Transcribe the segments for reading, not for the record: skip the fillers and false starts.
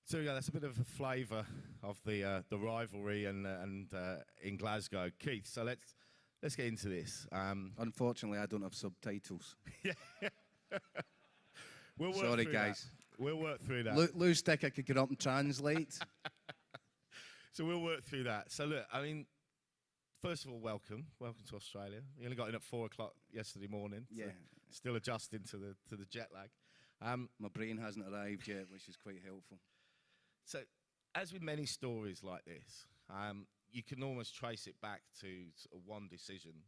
So yeah, that's a bit of a flavour of the rivalry and in Glasgow, Keith. So let's get into this. Unfortunately, I don't have subtitles. We'll work Sorry, through guys. That. We'll work through that. Lou Stick, I could get up and translate. So we'll work through that. So look, I mean, first of all, welcome to Australia. You only got in at 4:00 yesterday morning. So Yeah. still adjusting to the jet lag. My brain hasn't arrived yet, which is quite helpful. So, as with many stories like this, you can almost trace it back to sort of one decision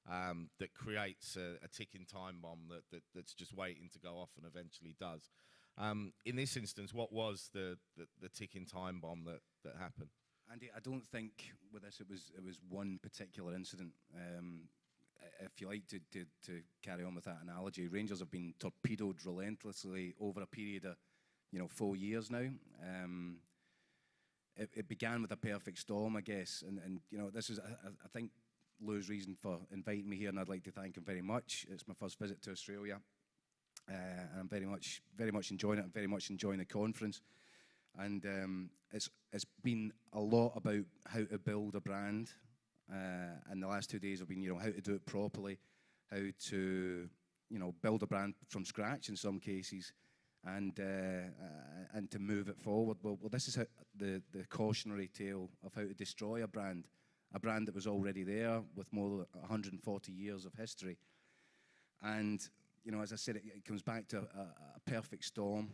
that creates a ticking time bomb that's just waiting to go off and eventually does. In this instance, what was the ticking time bomb that happened? Andy, I don't think with this it was one particular incident. If you like to carry on with that analogy, Rangers have been torpedoed relentlessly over a period of 4 years now. It began with a perfect storm, I guess, and this is I think Lou's reason for inviting me here, and I'd like to thank him very much. It's my first visit to Australia, and I'm very much enjoying it. I'm very much enjoying the conference, and it's been a lot about how to build a brand. And the last 2 days have been how to do it properly, how to build a brand from scratch in some cases, and to move it forward. Well, this is how the cautionary tale of how to destroy a brand that was already there with more than 140 years of history. And as I said, it comes back to a perfect storm.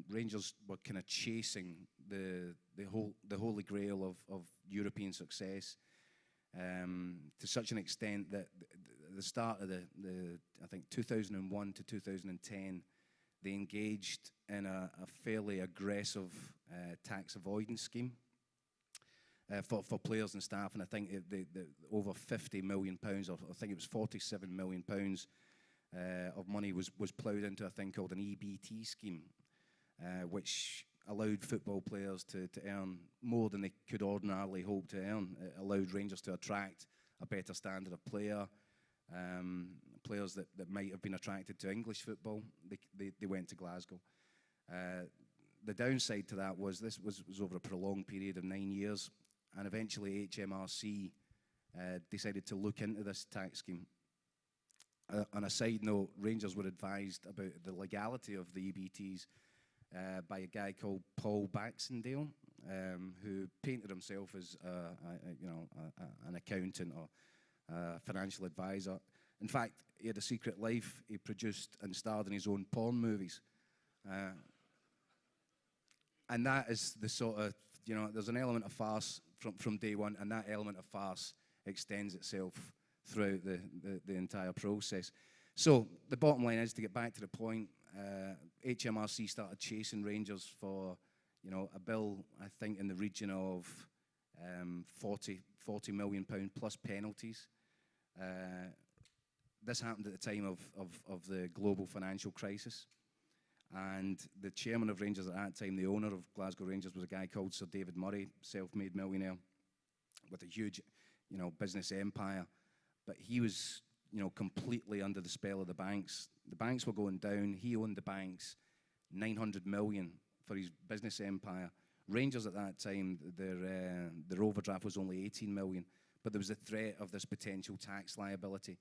Rangers were kind of chasing the holy grail of European success, to such an extent that the start of the I think 2001 to 2010, they engaged in a fairly aggressive tax avoidance scheme for players and staff, and I think the over £50 million, or I think it was £47 million of money was ploughed into a thing called an EBT scheme, which allowed football players to earn more than they could ordinarily hope to earn. It allowed Rangers to attract a better standard of player. Players that might have been attracted to English football, they went to Glasgow. The downside to that was this was over a prolonged period of 9 years, and eventually HMRC decided to look into this tax scheme. On a side note, Rangers were advised about the legality of the EBTs by a guy called Paul Baxendale, who painted himself as an accountant or a financial advisor. In fact, he had a secret life. He produced and starred in his own porn movies. And that is the sort of, there's an element of farce from day one, and that element of farce extends itself throughout the entire process. So the bottom line is, to get back to the point, HMRC started chasing Rangers for, a bill, I think, in the region of £40 million plus penalties. This happened at the time of the global financial crisis. And the chairman of Rangers at that time, the owner of Glasgow Rangers, was a guy called Sir David Murray, self-made millionaire with a huge, business empire. But he was, completely under the spell of the banks. The banks were going down. He owned the banks, 900 million for his business empire. Rangers at that time, their overdraft was only 18 million, but there was a threat of this potential tax liability.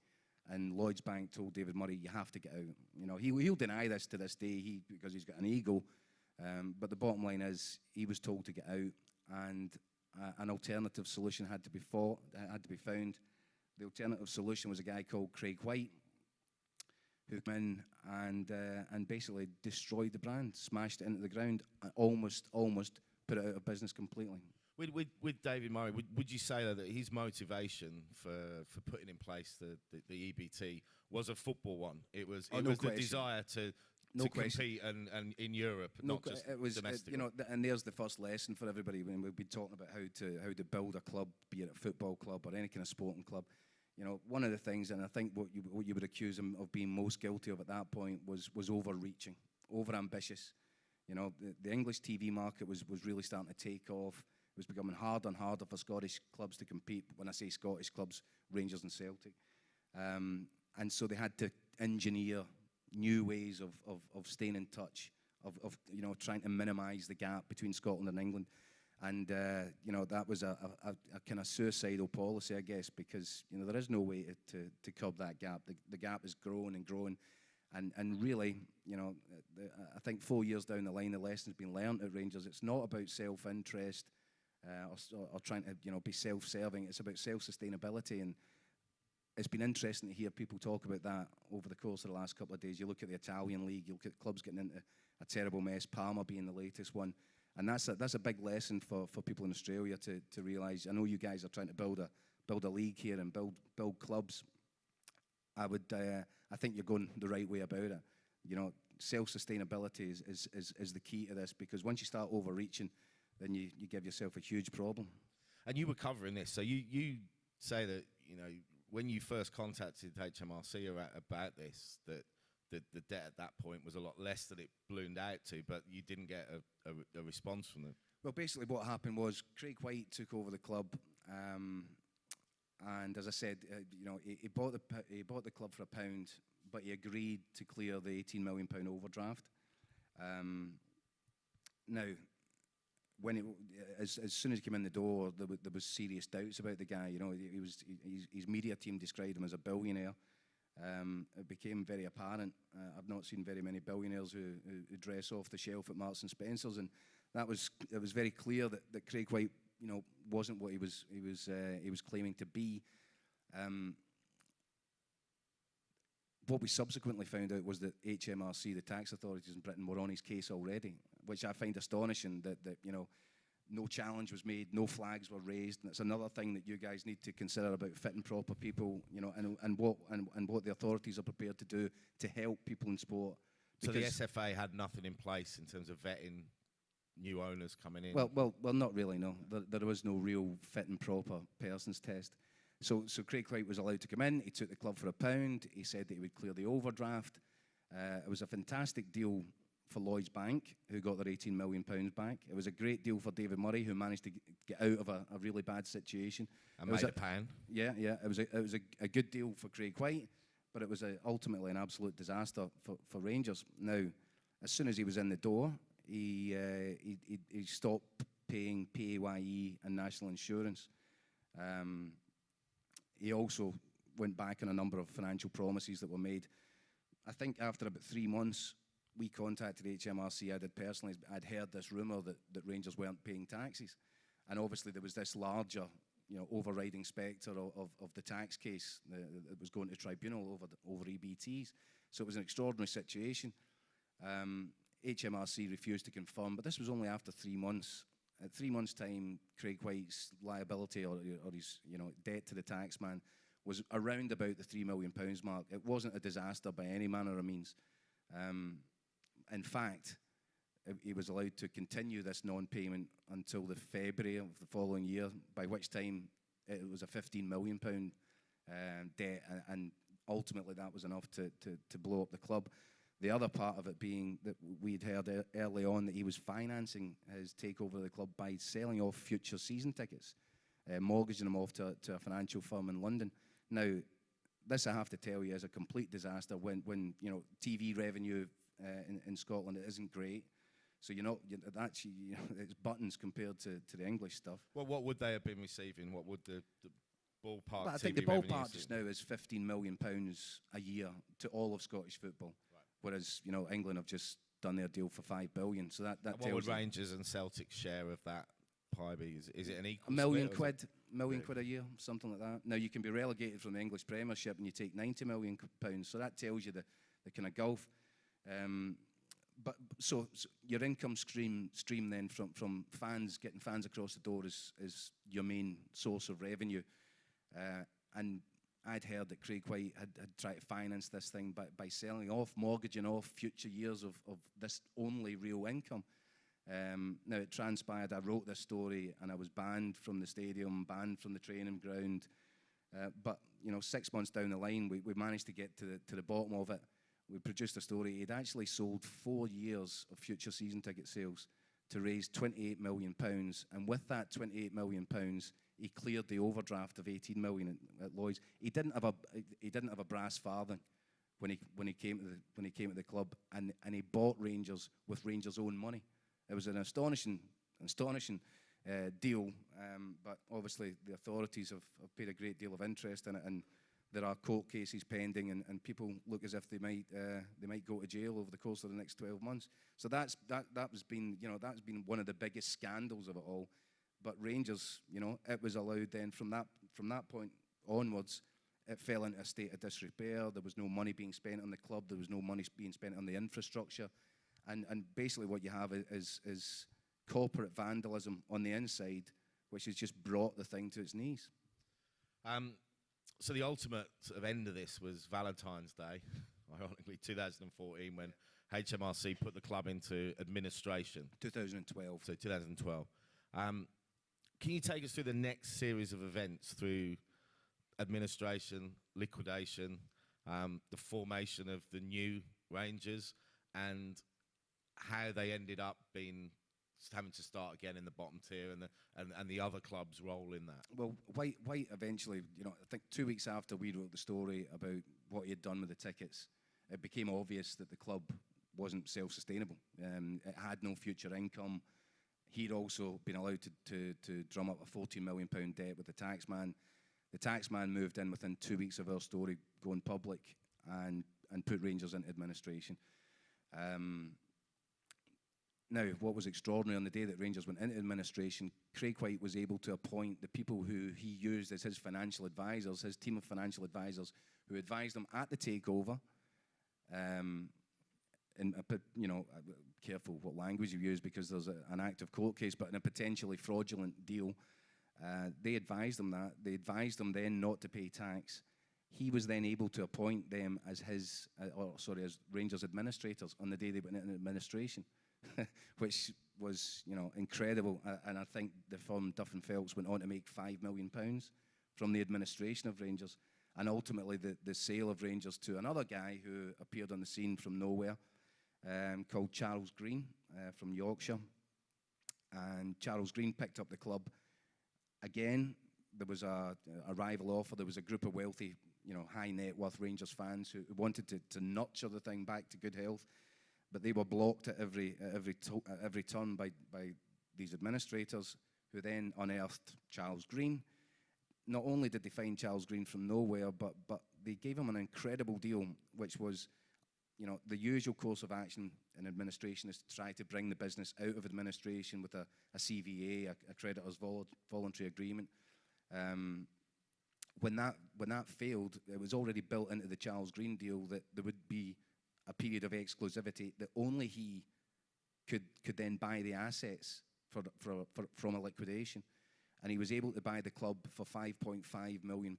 And Lloyds Bank told David Murray, you have to get out. He'll deny this to this day because he's got an ego. But the bottom line is, he was told to get out, and an alternative solution had to be found. The alternative solution was a guy called Craig White, who came in and basically destroyed the brand, smashed it into the ground, and almost put it out of business completely. With David Murray, would you say that his motivation for putting in place the EBT was a football one? It was the desire to compete and in Europe, not just domestically. And there's the first lesson for everybody when we've been talking about how to build a club, be it a football club or any kind of sporting club. One of the things, and I think what you would accuse him of being most guilty of at that point was overreaching, overambitious. The English TV market was really starting to take off. It was becoming harder and harder for Scottish clubs to compete. When I say Scottish clubs, Rangers and Celtic. And so they had to engineer new ways of staying in touch of trying to minimise the gap between Scotland and England. And that was a kind of suicidal policy, I guess, because there is no way to curb that gap. The gap is growing and growing, and really, I think 4 years down the line, the lesson's been learned at Rangers. It's not about self-interest or trying to be self-serving. It's about self-sustainability, and it's been interesting to hear people talk about that over the course of the last couple of days. You look at the Italian league, you look at clubs getting into a terrible mess, Parma being the latest one. And that's a big lesson for people in Australia to realise. I know you guys are trying to build a league here and build clubs. I think you're going the right way about it. Self-sustainability is the key to this, because once you start overreaching, then you give yourself a huge problem. And you were covering this, so you say that when you first contacted HMRC about this, that the debt at that point was a lot less than it ballooned out to, but you didn't get a response from them. Well, basically what happened was Craig White took over the club, and as I said, he bought the club for £1, but he agreed to clear the £18 million overdraft. Now, as soon as he came in the door, there was serious doubts about the guy. His media team described him as a billionaire. It became very apparent. I've not seen very many billionaires who dress off the shelf at Marks and Spencers, and it was very clear that Craig White, wasn't what he was claiming to be. What we subsequently found out was that HMRC, the tax authorities in Britain, were on his case already, which I find astonishing. That no challenge was made, no flags were raised, and it's another thing that you guys need to consider about fit and proper people, and what the authorities are prepared to do to help people in sport. So the SFA had nothing in place in terms of vetting new owners coming in. Well, not really. No, there was no real fit and proper persons test. So Craig White was allowed to come in. He took the club for £1. He said that he would clear the overdraft. It was a fantastic deal for Lloyds Bank, who got their £18 million back. It was a great deal for David Murray, who managed to get out of a really bad situation. And made a pound. Yeah. It was a good deal for Craig White, but it was ultimately an absolute disaster for Rangers. Now, as soon as he was in the door, he stopped paying PAYE and national insurance. He also went back on a number of financial promises that were made. I think after about 3 months, we contacted HMRC. I'd heard this rumour that Rangers weren't paying taxes. And obviously there was this larger, overriding spectre of the tax case that was going to tribunal over EBTs. So it was an extraordinary situation. HMRC refused to confirm, but this was only after 3 months. At 3 months' time, Craig White's liability or his debt to the taxman was around about the £3 million mark. It wasn't a disaster by any manner of means. In fact, he was allowed to continue this non-payment until the February of the following year, by which time it was a £15 million debt, and ultimately that was enough to blow up the club. The other part of it being that we'd heard early on that he was financing his takeover of the club by selling off future season tickets, mortgaging them off to a financial firm in London. Now, this I have to tell you is a complete disaster when TV revenue in Scotland isn't great. So it's buttons compared to the English stuff. Well, what would they have been receiving? What would the ballpark? But I think the ballpark just now is £15 million a year to all of Scottish football. Whereas, England have just done their deal for £5 billion. So that what would Rangers and Celtic's share of that pie be? Is it an equal? £1 million quid a year, something like that. Now you can be relegated from the English Premiership and you take £90 million. So that tells you the kind of gulf. But so your income stream then from fans, getting fans across the door is your main source of revenue. And I'd heard that Craig White had tried to finance this thing by selling off, mortgaging off future years of this only real income. Now, it transpired, I wrote this story and I was banned from the stadium, banned from the training ground. But 6 months down the line, we managed to get to the bottom of it. We produced a story. He'd actually sold 4 years of future season ticket sales to raise £28 million. And with that £28 million, he cleared the overdraft of £18 million at Lloyds. He didn't have a brass farthing, when he came to the club, and he bought Rangers with Rangers' own money. It was an astonishing deal, but obviously the authorities have paid a great deal of interest in it, and there are court cases pending, and people look as if they might go to jail over the course of the next 12 months. So that's been one of the biggest scandals of it all. But Rangers, it was allowed then from that point onwards. It fell into a state of disrepair. There was no money being spent on the club. There was no money being spent on the infrastructure, and basically what you have is corporate vandalism on the inside, which has just brought the thing to its knees. So the ultimate sort of end of this was Valentine's Day, ironically 2014, when HMRC put the club into administration. 2012. So 2012. Can you take us through the next series of events through administration, liquidation, the formation of the new Rangers, and how they ended up having to start again in the bottom tier, and the other clubs' role in that? Well, White eventually, I think 2 weeks after we wrote the story about what he had done with the tickets, it became obvious that the club wasn't self-sustainable. It had no future income. He'd also been allowed to drum up a £14 million debt with the taxman. The taxman moved in within 2 weeks of our story going public and put Rangers into administration. Now, what was extraordinary on the day that Rangers went into administration, Craig White was able to appoint the people who he used as his financial advisors, his team of financial advisors, who advised him at the takeover. Careful what language you use, because there's an active court case, but in a potentially fraudulent deal, they advised them that. They advised them then not to pay tax. He was then able to appoint them as as Rangers administrators on the day they went into administration. Which was, incredible. And I think the firm Duff and Phelps went on to make £5 million from the administration of Rangers. And ultimately, the sale of Rangers to another guy who appeared on the scene from nowhere, called Charles Green from Yorkshire. And Charles Green picked up the club. Again, there was a rival offer. There was a group of wealthy, high net worth Rangers fans who wanted to nurture the thing back to good health. But they were blocked at every turn by these administrators, who then unearthed Charles Green. Not only did they find Charles Green from nowhere, but they gave him an incredible deal, which was, the usual course of action in administration is to try to bring the business out of administration with a CVA, a creditors' voluntary agreement. When that failed, it was already built into the Charles Green deal that there would be a period of exclusivity that only he could then buy the assets from a liquidation. And he was able to buy the club for £5.5 million.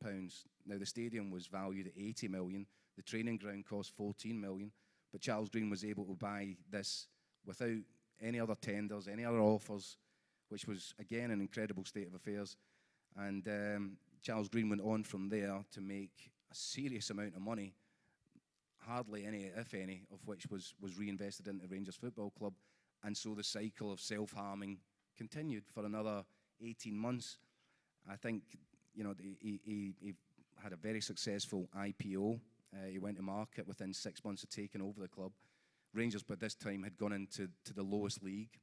Now, the stadium was valued at £80 million. The training ground cost £14 million. But Charles Green was able to buy this without any other tenders, any other offers, which was, again, an incredible state of affairs. And Charles Green went on from there to make a serious amount of money, hardly any, if any, of which was reinvested into Rangers Football Club. And so the cycle of self-harming continued for another 18 months. I think, he had a very successful IPO. He went to market within 6 months of taking over the club. Rangers, by this time, had gone into the lowest league.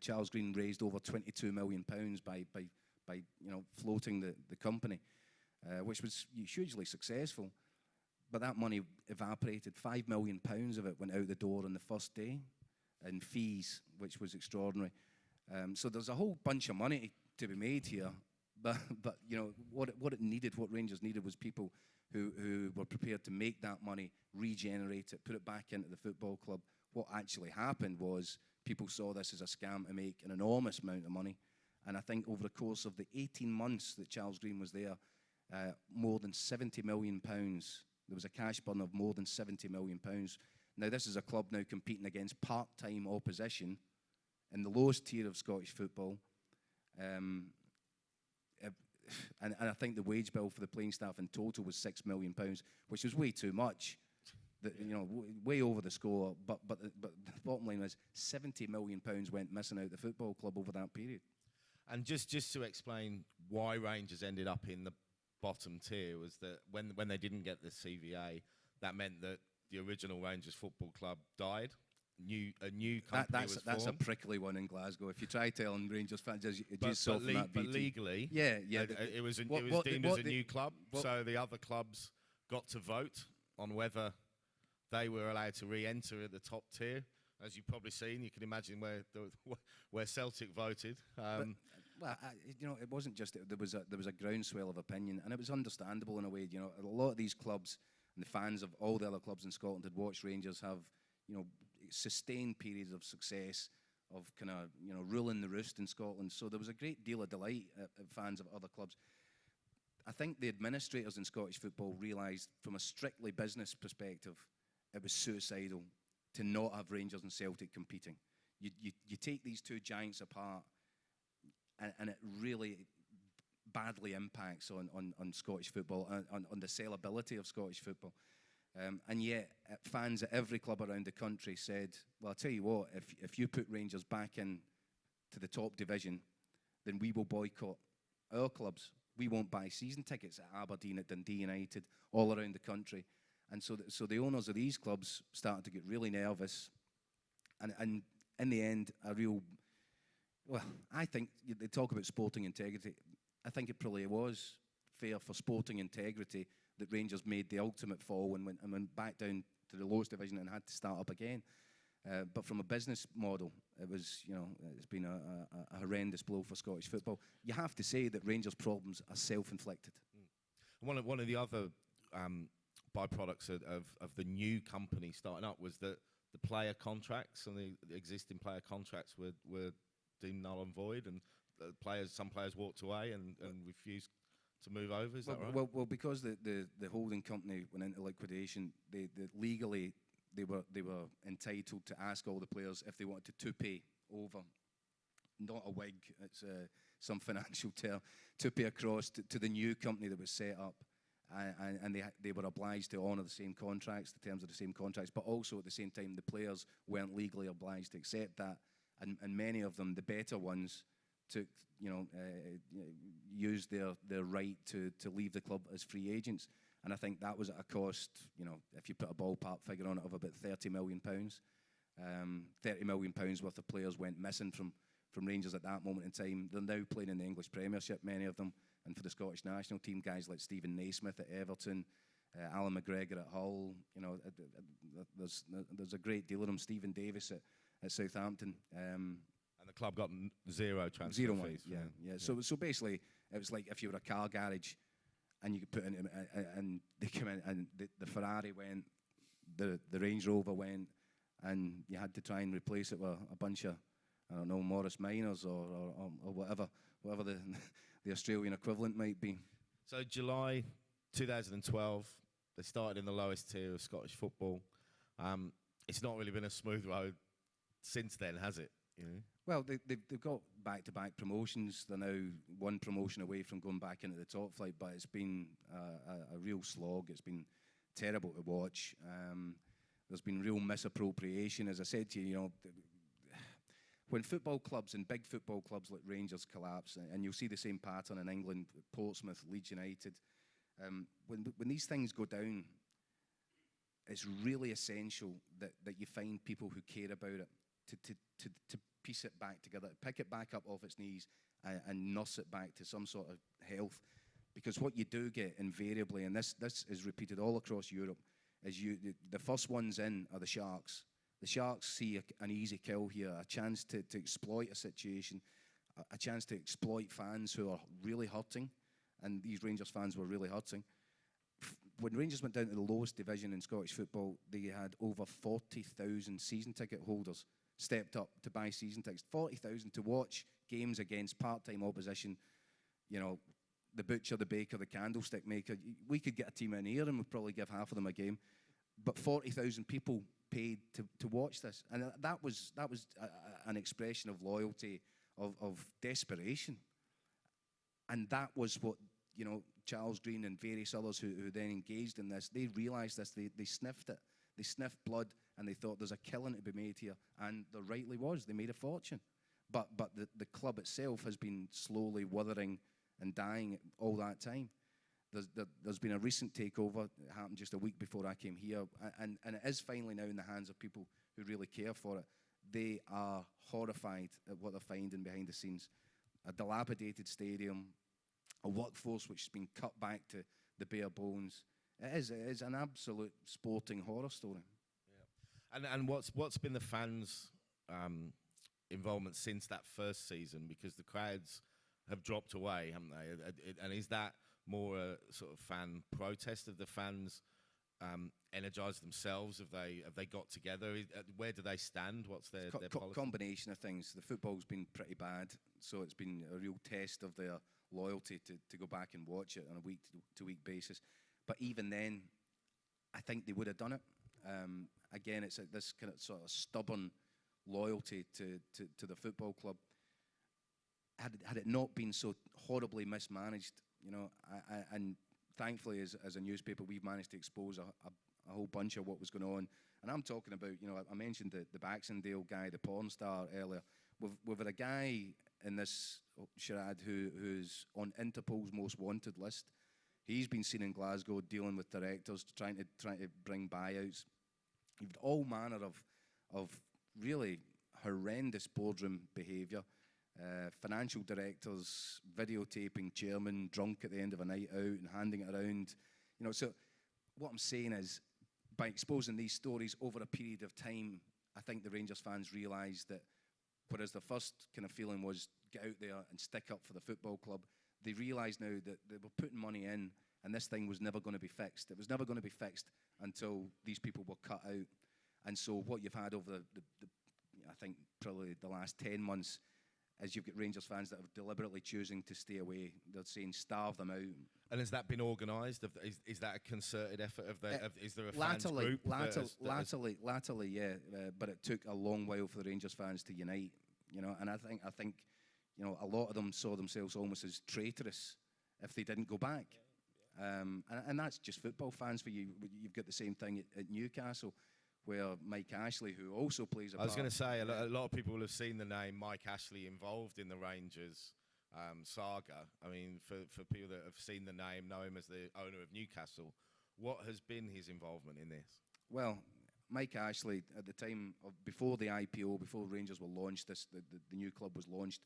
Charles Green raised over £22 million by floating the company, which was hugely successful. But that money evaporated. £5 million of it went out the door on the first day in fees, which was extraordinary. So there's a whole bunch of money to be made here. But what Rangers needed was people who were prepared to make that money, regenerate it, put it back into the football club. What actually happened was people saw this as a scam to make an enormous amount of money. And I think over the course of the 18 months that Charles Green was there, more than £70 million. There was a cash burn of more than £70 million. Now, this is a club now competing against part-time opposition in the lowest tier of Scottish football. And I think the wage bill for the playing staff in total was £6 million, which was way too much. Way over the score. But the bottom line was £70 million went missing out the football club over that period. And just to explain why Rangers ended up in the bottom tier, was that when they didn't get the CVA, that meant that the original Rangers Football Club died. A new company was That's a formed. prickly one in Glasgow. If you try telling Rangers fans, just soften that But beauty. legally, Yeah. it was What deemed the- as what a the- new club. what- So the other clubs got to vote on whether they were allowed to re-enter at the top tier. As you've probably seen, you can imagine where Celtic voted. Well, it wasn't just there was a groundswell of opinion, and it was understandable in a way. A lot of these clubs and the fans of all the other clubs in Scotland had watched Rangers have, sustained periods of success, of kind of ruling the roost in Scotland. So there was a great deal of delight at fans of other clubs. I think the administrators in Scottish football realised, from a strictly business perspective, it was suicidal to not have Rangers and Celtic competing. You take these two giants apart, and it really badly impacts on Scottish football, on the sellability of Scottish football. And yet, fans at every club around the country said, well, I'll tell you what, if you put Rangers back in to the top division, then we will boycott our clubs. We won't buy season tickets at Aberdeen, at Dundee United, all around the country. And so the owners of these clubs started to get really nervous. And in the end, I think they talk about sporting integrity. I think it probably was fair for sporting integrity that Rangers made the ultimate fall and went back down to the lowest division and had to start up again. But from a business model, it was, it's been a horrendous blow for Scottish football. You have to say that Rangers' problems are self-inflicted. One of the other byproducts of the new company starting up was that the player contracts and the existing player contracts were deemed null and void, and some players walked away and refused to move over. Is that right? Well, because the holding company went into liquidation, they legally they were entitled to ask all the players if they wanted to pay over, not a wig, it's some financial term, to pay across to the new company that was set up. And they were obliged to honour the same contracts, the terms of the same contracts, but also at the same time the players weren't legally obliged to accept that, and many of them, the better ones, took used their right to leave the club as free agents, and I think that was at a cost, if you put a ballpark figure on it, of about £30 million. £30 million worth of players went missing from Rangers at that moment in time. They're now playing in the English Premiership, many of them. And for the Scottish national team, guys like Stephen Naismith at Everton, Alan McGregor at Hull, there's a great deal of them. Stephen Davis at Southampton. And the club got zero transfer Zero fees. money, yeah. So basically, it was like if you were a car garage, and you could put in, and they came in, and the Ferrari went, the Range Rover went, and you had to try and replace it with a bunch of, I don't know, Morris Minors or whatever the Australian equivalent might be. So July 2012, they started in the lowest tier of Scottish football. It's not really been a smooth road since then, has it? Well, they've got back-to-back promotions. They're now one promotion away from going back into the top flight, but it's been a real slog. It's been terrible to watch. There's been real misappropriation. As I said to you, when football clubs and big football clubs like Rangers collapse, and you'll see the same pattern in England, Portsmouth, Leeds United, when these things go down, it's really essential that you find people who care about it to piece it back together, pick it back up off its knees and nurse it back to some sort of health. Because what you do get invariably, and this is repeated all across Europe, is the first ones in are the Sharks. The Sharks see an easy kill here, a chance to exploit a situation, a chance to exploit fans who are really hurting, and these Rangers fans were really hurting. When Rangers went down to the lowest division in Scottish football, they had over 40,000 season ticket holders stepped up to buy season tickets. 40,000 to watch games against part-time opposition, the butcher, the baker, the candlestick maker. We could get a team in here and we'd probably give half of them a game. But 40,000 people paid to watch this. And that was an expression of loyalty, of desperation. And that was what, Charles Green and various others who then engaged in this, they realised this, they sniffed it. They sniffed blood and they thought there's a killing to be made here. And there rightly was. They made a fortune. But the club itself has been slowly withering and dying all that time. There's been a recent takeover. It happened just a week before I came here, and it is finally now in the hands of people who really care for it. They are horrified at what they're finding behind the scenes. A dilapidated stadium, a workforce which has been cut back to the bare bones. It is an absolute sporting horror story. Yeah. And what's been the fans' involvement since that first season? Because the crowds have dropped away, haven't they? And is that more a sort of fan protest? Of the fans energized themselves? Have they got together? Where do they stand? What's their policy? Combination of things. The football's been pretty bad, so it's been a real test of their loyalty to go back and watch it on a week-to-week basis. But even then, I think they would have done it. Again, it's this kind of sort of stubborn loyalty to the football club. Had it not been so horribly mismanaged, and thankfully, as a newspaper, we've managed to expose a whole bunch of what was going on. And I'm talking about, I mentioned the Baxendale guy, the porn star earlier. We've had a guy in this charade who's on Interpol's most wanted list. He's been seen in Glasgow dealing with directors, trying to bring buyouts. You've got all manner of really horrendous boardroom behaviour. Financial directors videotaping chairman drunk at the end of a night out and handing it around. So what I'm saying is, by exposing these stories over a period of time, I think the Rangers fans realised that whereas the first kind of feeling was get out there and stick up for the football club, they realise now that they were putting money in and this thing was never going to be fixed. It was never going to be fixed until these people were cut out. And so what you've had over I think probably the last 10 months is you've got Rangers fans that are deliberately choosing to stay away. They're saying starve them out. And has that been organised? Is that a concerted effort? Is there a fans group? Latterly, yeah. But it took a long while for the Rangers fans to unite. And I think a lot of them saw themselves almost as traitorous if they didn't go back. And that's just football fans for you. You've got the same thing at Newcastle, where Mike Ashley, who also plays a part... I was going to say, a lot of people will have seen the name Mike Ashley involved in the Rangers saga. I mean, for people that have seen the name, know him as the owner of Newcastle, what has been his involvement in this? Well, Mike Ashley, at the time, before the IPO, before Rangers were launched, the new club was launched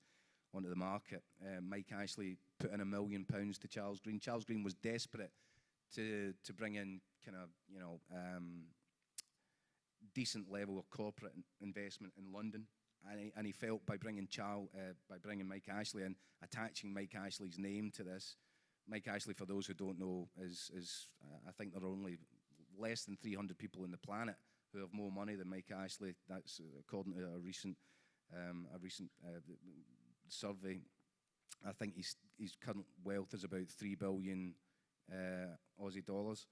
onto the market, Mike Ashley put in £1 million to Charles Green. Charles Green was desperate to bring in kind of, decent level of corporate investment in London, and he felt by bringing Mike Ashley in, attaching Mike Ashley's name to this. Mike Ashley, for those who don't know, is I think there are only less than 300 people on the planet who have more money than Mike Ashley. That's according to a recent survey. I think his current wealth is about 3 billion Aussie dollars.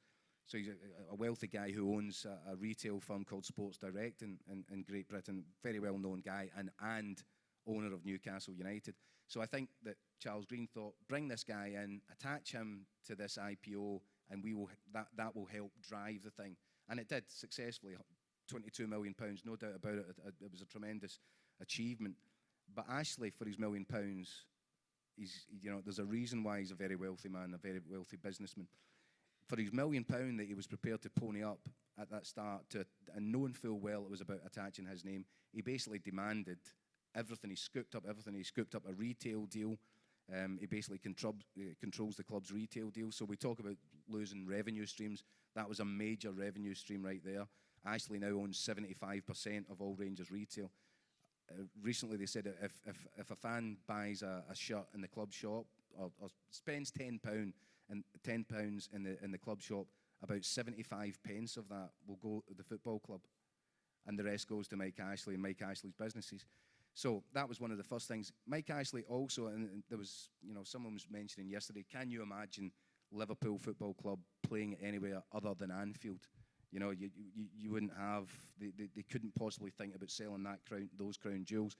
So he's a wealthy guy who owns a retail firm called Sports Direct in Great Britain. Very well-known guy and owner of Newcastle United. So I think that Charles Green thought, bring this guy in, attach him to this IPO, and that will help drive the thing. And it did successfully. £22 million, no doubt about it. It was a tremendous achievement. But Ashley, for his £1 million, there's a reason why he's a very wealthy man, a very wealthy businessman. For his £1 million that he was prepared to pony up at that start, and knowing full well it was about attaching his name, he basically demanded everything. He scooped up everything. He scooped up a retail deal. He basically controls the club's retail deal. So we talk about losing revenue streams. That was a major revenue stream right there. Ashley now owns 75% of all Rangers retail. Recently they said if a fan buys a shirt in the club shop or spends £10 and £10 in the club shop, about 75 pence of that will go to the football club, and the rest goes to Mike Ashley and Mike Ashley's businesses. So that was one of the first things. Mike Ashley also, and there was, someone was mentioning yesterday, can you imagine Liverpool Football Club playing anywhere other than Anfield? You wouldn't have, they couldn't possibly think about selling those crown jewels.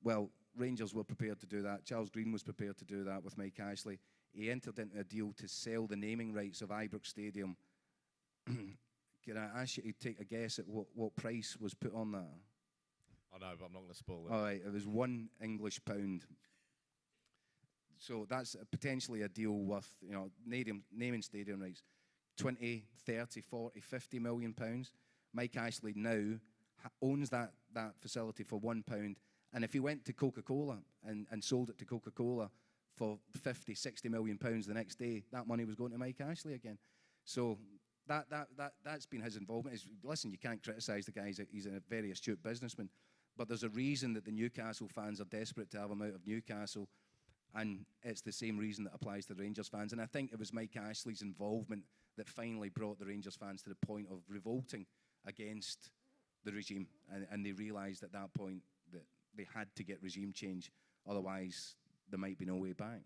Well, Rangers were prepared to do that. Charles Green was prepared to do that with Mike Ashley. He entered into a deal to sell the naming rights of Ibrox Stadium. Can I ask you to take a guess at what price was put on that? I know, but I'm not going to spoil it. All right, it was £1 English. So that's potentially a deal worth, naming stadium rights, 20, 30, 40, 50 million pounds. Mike Ashley now owns that facility for £1. And if he went to Coca-Cola and sold it to Coca-Cola for 50, 60 million pounds the next day, that money was going to Mike Ashley again. So that's been his involvement. Listen, you can't criticise the guy. He's a very astute businessman. But there's a reason that the Newcastle fans are desperate to have him out of Newcastle. And it's the same reason that applies to the Rangers fans. And I think it was Mike Ashley's involvement that finally brought the Rangers fans to the point of revolting against the regime. And they realised at that point that they had to get regime change. Otherwise, there might be no way back.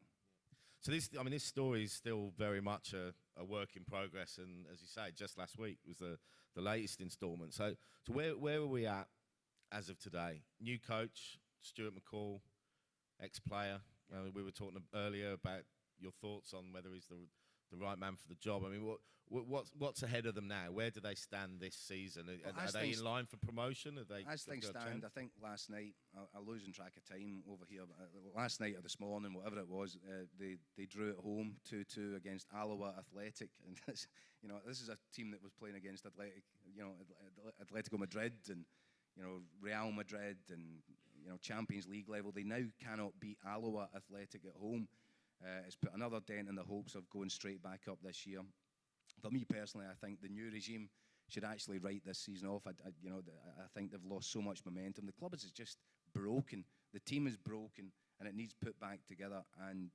So this story is still very much a work in progress. And as you say, just last week was the latest instalment. So where are we at as of today? New coach, Stuart McCall, ex-player. We were talking earlier about your thoughts on whether he's the right man for the job. I mean, what's ahead of them now? Where do they stand this season? Are they in line for promotion? As things stand, I think last night, I'm losing track of time over here. Last night or this morning, whatever it was, they drew at home 2-2 against Alloa Athletic, and this is a team that was playing against Atletico Madrid and Real Madrid and Champions League level. They now cannot beat Alloa Athletic at home. It's put another dent in the hopes of going straight back up this year. For me personally, I think the new regime should actually write this season off. I think they've lost so much momentum. The club is just broken. The team is broken, and it needs put back together. And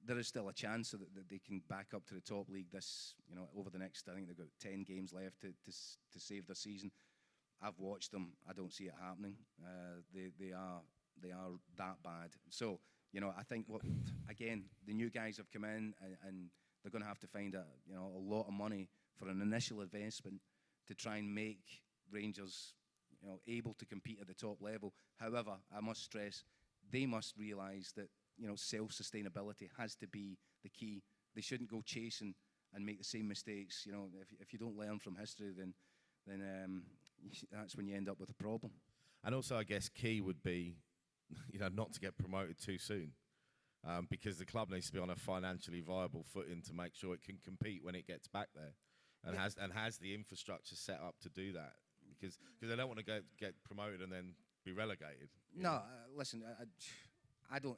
there is still a chance that they can back up to the top league this, over the next. I think they've got 10 games left to save the season. I've watched them. I don't see it happening. They are that bad. So. I think again, the new guys have come in and they're going to have to find a lot of money for an initial investment to try and make Rangers, able to compete at the top level. However, I must stress, they must realise that, self-sustainability has to be the key. They shouldn't go chasing and make the same mistakes. If you don't learn from history, then that's when you end up with a problem. And also, I guess, key would be, not to get promoted too soon, because the club needs to be on a financially viable footing to make sure it can compete when it gets back there, and has the infrastructure set up to do that. Because they don't want to get promoted and then be relegated. No, listen, I don't.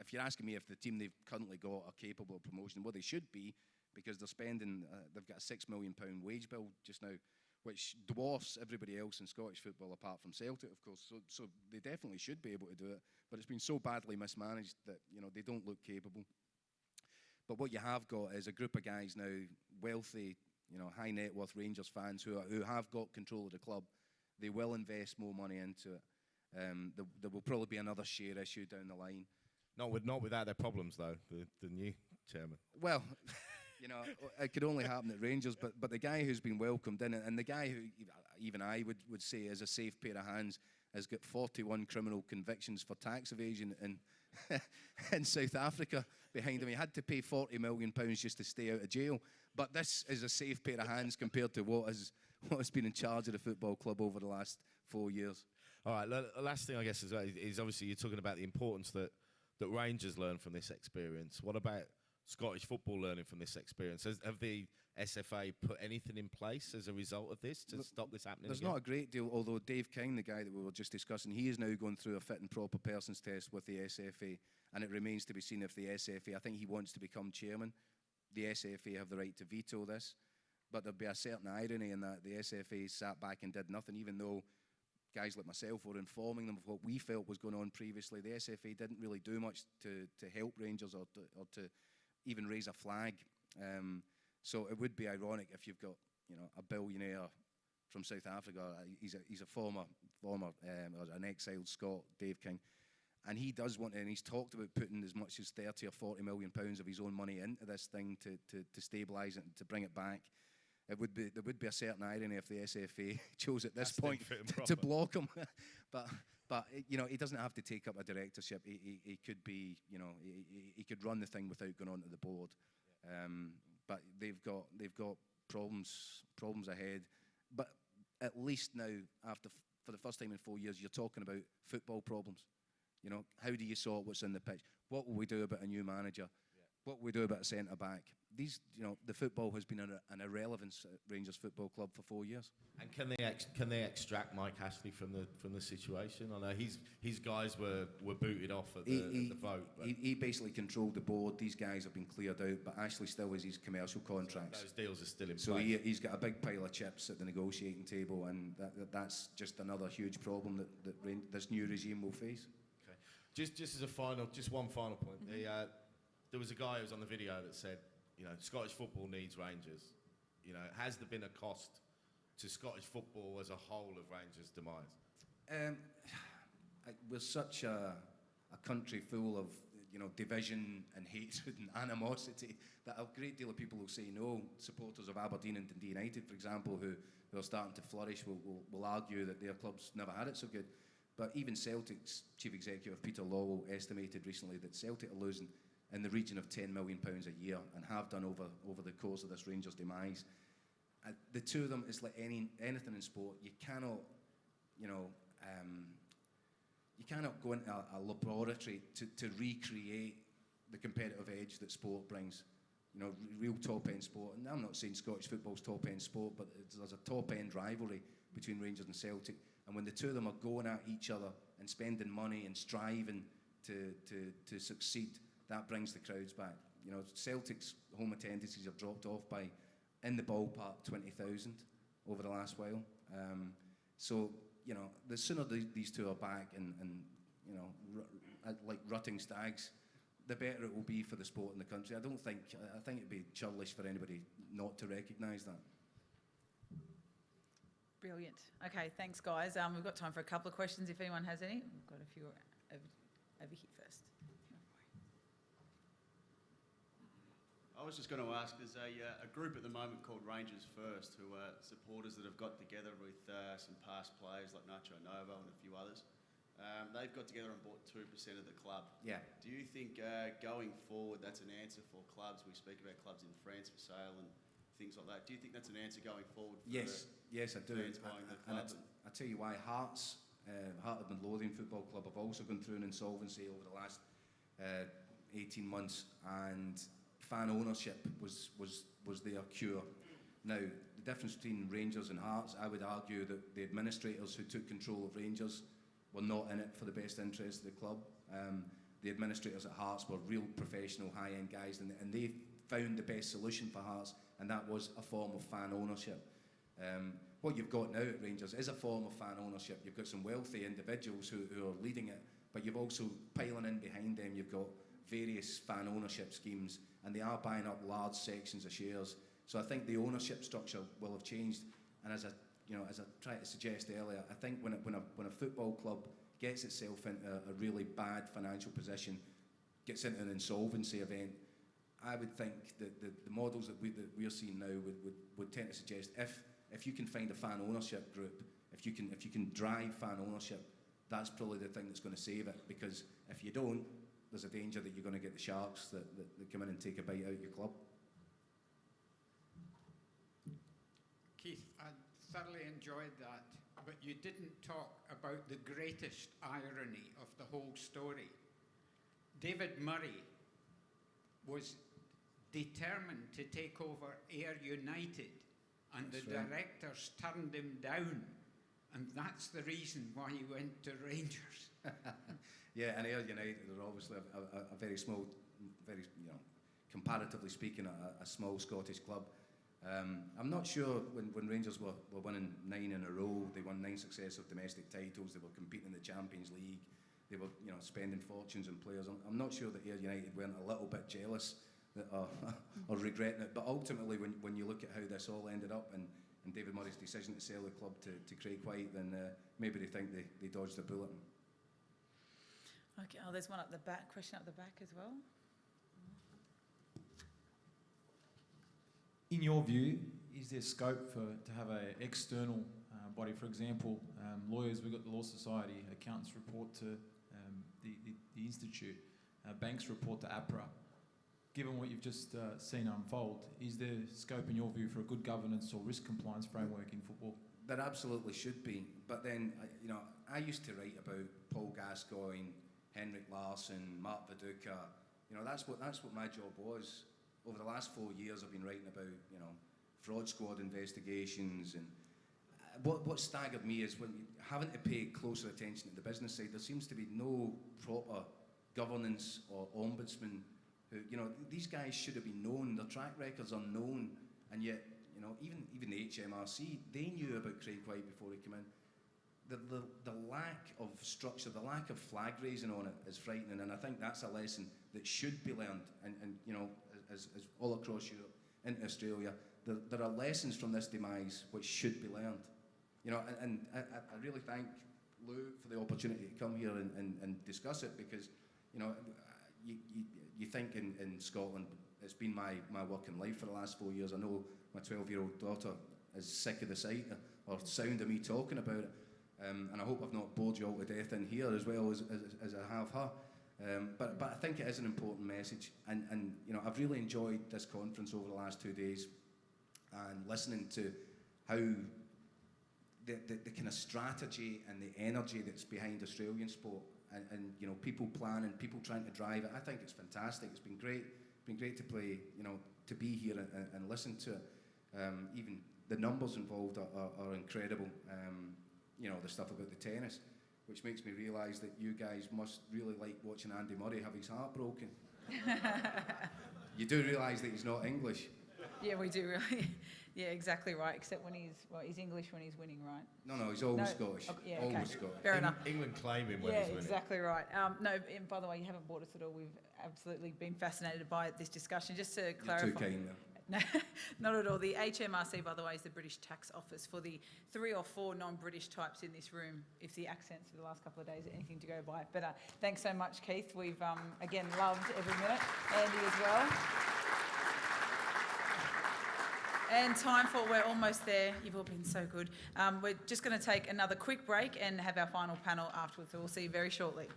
If you're asking me if the team they've currently got are capable of promotion, well, they should be, because they're spending. They've got a £6 million wage bill just now, which dwarfs everybody else in Scottish football apart from Celtic, of course. So they definitely should be able to do it, but it's been so badly mismanaged that they don't look capable. But what you have got is a group of guys now, wealthy, high net worth Rangers fans who have got control of the club. They will invest more money into it. There will probably be another share issue down the line. Not without their problems though. The new chairman. Well. It could only happen at Rangers, but the guy who's been welcomed in, and the guy who even I would say is a safe pair of hands, has got 41 criminal convictions for tax evasion in South Africa behind him. He had to pay £40 million just to stay out of jail. But this is a safe pair of hands compared to what has been in charge of the football club over the last 4 years. All right, last thing I guess is obviously you're talking about the importance that Rangers learn from this experience. What about Scottish football learning from this experience? Have the SFA put anything in place as a result of this to stop this happening There's again? not a great deal, although Dave King, the guy that we were just discussing, he is now going through a fit and proper persons test with the SFA, and it remains to be seen if the SFA, I think he wants to become chairman. The SFA have the right to veto this, but there'd be a certain irony in that the SFA sat back and did nothing, even though guys like myself were informing them of what we felt was going on previously. The SFA didn't really do much to help Rangers or to even raise a flag. So it would be ironic if you've got a billionaire from South Africa. He's a former or an exiled Scot, Dave King, and he does want to, and he's talked about putting as much as 30 or 40 million pounds of his own money into this thing to stabilise it and to bring it back. There would be a certain irony if the SFA chose at this point to block him, but he doesn't have to take up a directorship. He could be, he could run the thing without going onto the board. Yeah. But they've got problems ahead. But at least now, for the first time in 4 years, you're talking about football problems. You know, how do you sort what's in the pitch? What will we do about a new manager? What will we do about a centre back? These, you know, the football has been an irrelevance at Rangers Football Club for 4 years. And can they extract Mike Ashley from the situation? I know his guys were booted off at the vote. He basically controlled the board. These guys have been cleared out, but Ashley still has his commercial contracts. So those deals are still in so place. He's got a big pile of chips at the negotiating table, and that's just another huge problem that this new regime will face. Okay. Just as a one final point. There was a guy who was on the video that said, you know, Scottish football needs Rangers. You know, has there been a cost to Scottish football as a whole of Rangers' demise? We're such a country full of, you know, division and hatred and animosity that a great deal of people will say no. Supporters of Aberdeen and Dundee United, for example, who are starting to flourish, will argue that their clubs never had it so good. But even Celtic's chief executive, Peter Lawwell, estimated recently that Celtic are losing in the region of £10 million a year, and have done over the course of this Rangers demise. The two of them, it's like anything in sport. You cannot, you know, you cannot go into a laboratory to recreate the competitive edge that sport brings. You know, real top-end sport. And I'm not saying Scottish football's top-end sport, but there's a top-end rivalry between Rangers and Celtic. And when the two of them are going at each other and spending money and striving to succeed, that brings the crowds back. You know, Celtic's home attendances have dropped off by, in the ballpark, 20,000 over the last while. So, you know, the sooner these two are back and you know, like rutting stags, the better it will be for the sport in the country. I think it'd be churlish for anybody not to recognise that. Brilliant. Okay, thanks, guys. We've got time for a couple of questions if anyone has any. We've got a few over here first. I was just going to ask, there's a group at the moment called Rangers First, who are supporters that have got together with some past players like Nacho Novo and a few others. They've got together and bought 2% of the club. Yeah. Do you think going forward that's an answer for clubs? We speak about clubs in France for sale and things like that. Do you think that's an answer going forward for yes, I do. fans buying the club? I tell you why, Hearts, Heart of Midlothian Football Club have also gone through an insolvency over the last 18 months, and fan ownership was their cure. Now, the difference between Rangers and Hearts, I would argue that the administrators who took control of Rangers were not in it for the best interest of the club. The administrators at Hearts were real professional, high-end guys, and they found the best solution for Hearts, and that was a form of fan ownership. What you've got now at Rangers is a form of fan ownership. You've got some wealthy individuals who are leading it, but you've also, piling in behind them, you've got various fan ownership schemes, and they are buying up large sections of shares. So I think the ownership structure will have changed. And as I tried to suggest earlier, I think when a football club gets itself into a really bad financial position, gets into an insolvency event, I would think that the models that we're seeing now would tend to suggest if you can find a fan ownership group, if you can drive fan ownership, that's probably the thing that's going to save it. Because if you don't, there's a danger that you're going to get the sharks that come in and take a bite out of your club. Keith, I thoroughly enjoyed that, but you didn't talk about the greatest irony of the whole story. David Murray was determined to take over Ayr United, and That's the right. directors turned him down, and that's the reason why he went to Rangers. Yeah, and Ayr United are obviously a very small, very, you know, comparatively speaking, a small Scottish club. I'm not sure when Rangers were winning 9 in a row, they won 9 successive domestic titles, they were competing in the Champions League, they were, you know, spending fortunes on players. I'm not sure that Ayr United weren't a little bit jealous or regretting it, but ultimately when you look at how this all ended up and David Murray's decision to sell the club to Craig White, then maybe they think they dodged a bullet. Okay, there's one up the back, question up the back as well. In your view, is there scope to have an external body, for example, lawyers, we've got the Law Society, accountants report to the Institute, banks report to APRA. Given what you've just seen unfold, is there scope in your view for a good governance or risk compliance framework in football? There absolutely should be, but then, I used to write about Paul Gascoigne, Henrik Larsson, Mark Viduka. You know, that's what my job was. Over the last 4 years, I've been writing about, you know, fraud squad investigations, and what staggered me is when having to pay closer attention to the business side, there seems to be no proper governance or ombudsman who, you know, these guys should have been known, their track records are known, and yet, you know, even the HMRC, they knew about Craig White before he came in. The lack of structure, the lack of flag raising on it is frightening, and I think that's a lesson that should be learned, and you know, as all across Europe, into Australia, there are lessons from this demise which should be learned. You know, and I really thank Lou for the opportunity to come here and discuss it, because, you know, you think in Scotland, it's been my working life for the last 4 years. I know my 12-year-old daughter is sick of the sight or sound of me talking about it. And I hope I've not bored you all to death in here as well as I have her. But I think it is an important message. And you know, I've really enjoyed this conference over the last 2 days and listening to how the kind of strategy and the energy that's behind Australian sport and you know, people planning, people trying to drive it. I think it's fantastic. It's been great. It's been great to play, you know, to be here and listen to it. Even the numbers involved are incredible. You know, the stuff about the tennis, which makes me realise that you guys must really like watching Andy Murray have his heart broken. You do realise that he's not English. Yeah, we do really. Yeah, exactly right. Except when he's English when he's winning, right? No, he's always Scottish. Yeah, always okay. Scottish. Fair enough. England claim him when Yeah, he's winning. exactly right. No, and by the way, you haven't bored us at all. We've absolutely been fascinated by this discussion. Just to clarify. You're too kind there. No, not at all. The HMRC, by the way, is the British Tax Office for the 3 or 4 non-British types in this room, if the accents for the last couple of days are anything to go by. But thanks so much, Keith. We've, again, loved every minute. Andy as well. And time for, we're almost there. You've all been so good. We're just going to take another quick break and have our final panel afterwards. So we'll see you very shortly.